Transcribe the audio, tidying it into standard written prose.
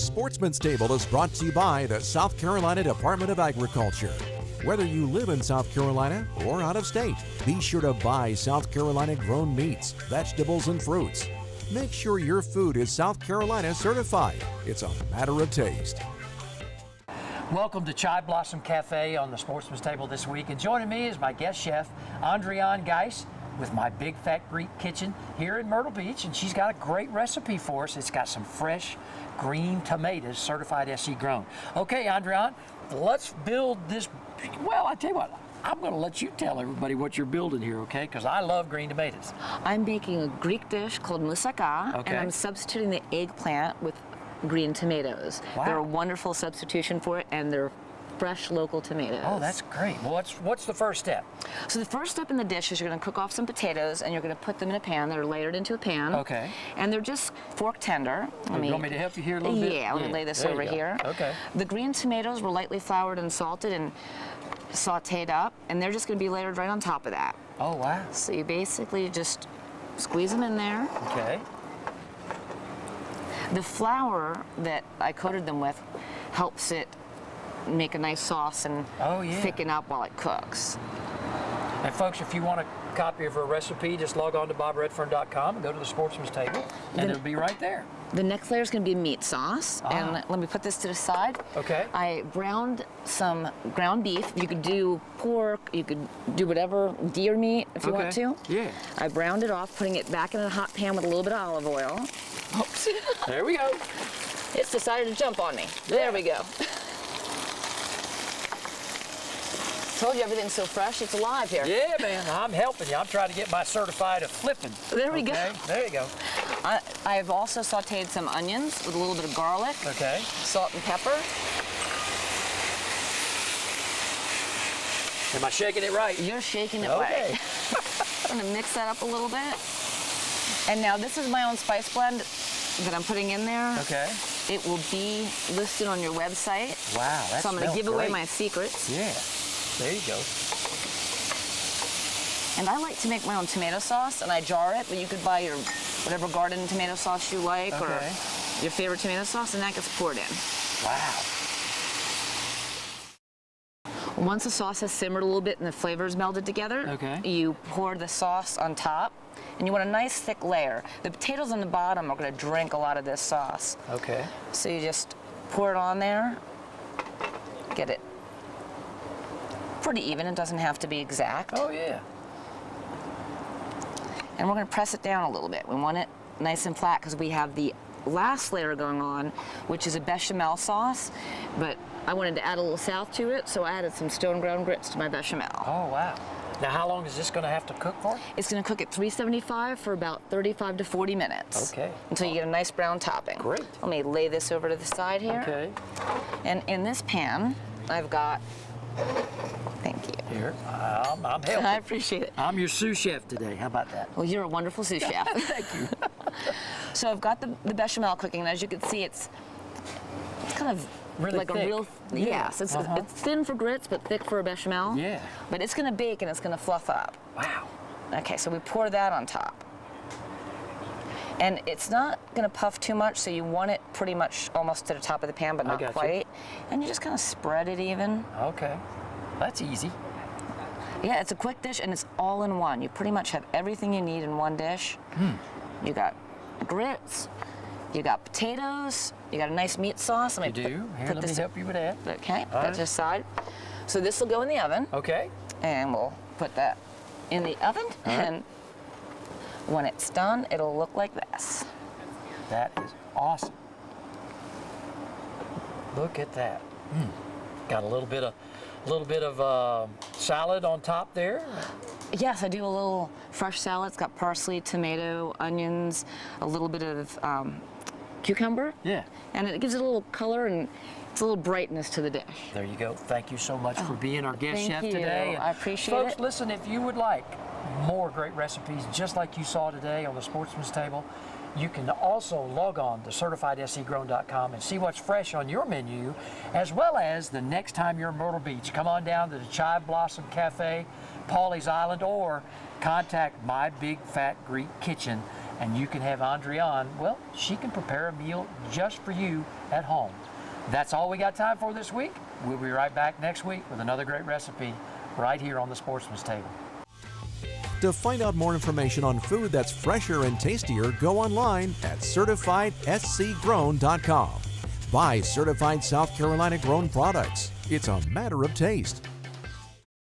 Sportsman's Table is brought to you by the South Carolina Department of Agriculture. Whether you live in South Carolina or out of state, be sure to buy South Carolina grown meats, vegetables, and fruits. Make sure your food is South Carolina certified. It's a matter of taste. Welcome to Chive Blossom Café on the Sportsman's Table this week. And joining me is my guest chef, Andreann Geise, with My Big Fat Greek Kitchen here in Myrtle Beach. And she's got a great recipe for us. It's got some fresh green tomatoes, certified SE grown. Okay, Andreann, let's build this. Well, I tell you what, I'm going to let you tell everybody what you're building here, okay? Because I love green tomatoes. I'm making a Greek dish called Moussaka, and I'm substituting the eggplant with green tomatoes. Wow. They're a wonderful substitution for it, and they're fresh local tomatoes. Oh, that's great. Well, what's the first step? So the first step in the dish is you're going to cook off some potatoes, and you're going to put them in a pan. They're layered into a pan. Okay. And they're just fork tender. You want me to help you here a little bit? Yeah, let me lay this over here. Okay. The green tomatoes were lightly floured and salted and sauteed up, and they're just going to be layered right on top of that. Oh, wow. So you basically just squeeze them in there. Okay. The flour that I coated them with helps it make a nice sauce and thicken up while it cooks. And folks, if you want a copy of her recipe, just log on to bobredfern.com and go to the Sportsman's Table, and it'll be right there. The next layer is going to be meat sauce, and let me put this to the side. Okay. I browned some ground beef. You could do pork, you could do whatever, deer meat if you want to. Yeah. I browned it off, putting it back in a hot pan with a little bit of olive oil. Oops. There we go. It's decided to jump on me. There we go. Told you everything's so fresh, it's alive here. Yeah, man, I'm helping you. I'm trying to get my certified of flipping. There we go. There you go. I've also sauteed some onions with a little bit of garlic. Okay. Salt and pepper. Am I shaking it right? You're shaking it right. I'm gonna mix that up a little bit. And now this is my own spice blend that I'm putting in there. Okay. It will be listed on your website. Wow, that's So I'm gonna give away my secrets. Yeah. There you go. And I like to make my own tomato sauce, and I jar it, but you could buy your whatever garden tomato sauce you like, or your favorite tomato sauce, and that gets poured in. Wow. Once the sauce has simmered a little bit and the flavors melded together, you pour the sauce on top, and you want a nice thick layer. The potatoes on the bottom are going to drink a lot of this sauce. Okay. So you just pour it on there, get it pretty even. It doesn't have to be exact. Oh, yeah. And we're going to press it down a little bit. We want it nice and flat because we have the last layer going on, which is a bechamel sauce, but I wanted to add a little south to it, so I added some stone ground grits to my bechamel. Oh, wow. Now, how long is this going to have to cook for? It's going to cook at 375 for about 35 to 40 minutes. Okay. Until you get a nice brown topping. Great. Let me lay this over to the side here. Okay. And in this pan, I've got, thank you. Here, I'm helping. I appreciate it. I'm your sous chef today. How about that? Well, you're a wonderful sous chef. Thank you. So I've got the bechamel cooking, and as you can see, it's kind of really like thick. a real, yes, it's thin for grits, but thick for a bechamel. Yeah. But it's going to bake, and it's going to fluff up. Wow. Okay, so we pour that on top. And it's not going to puff too much, so you want it pretty much almost to the top of the pan, but not quite. And you just kind of spread it even. Okay. That's easy. Yeah, it's a quick dish, and it's all in one. You pretty much have everything you need in one dish. You got grits, you got potatoes, you got a nice meat sauce. You do? Here, let me help you with that. Okay, that's this side. So this will go in the oven. Okay. And we'll put that in the oven, and when it's done, it'll look like this. That is awesome. Look at that. Got a little bit of salad on top there. Yes, I do a little fresh salad. It's got parsley, tomato, onions, a little bit of cucumber. Yeah. And it gives it a little color and it's a little brightness to the dish. There you go. Thank you so much for being our guest chef Thank you. today. I appreciate folks, it. listen, if you would like more great recipes just like you saw today on the Sportsman's Table, you can also log on to CertifiedSEgrown.com and see what's fresh on your menu, as well as the next time you're in Myrtle Beach, come on down to the Chive Blossom Café, Pawleys Island, or contact My Big Fat Greek Kitchen and you can have Andreann, well, she can prepare a meal just for you at home. That's all we got time for this week. We'll be right back next week with another great recipe right here on the Sportsman's Table. To find out more information on food that's fresher and tastier, go online at CertifiedSCGrown.com. Buy certified South Carolina grown products. It's a matter of taste.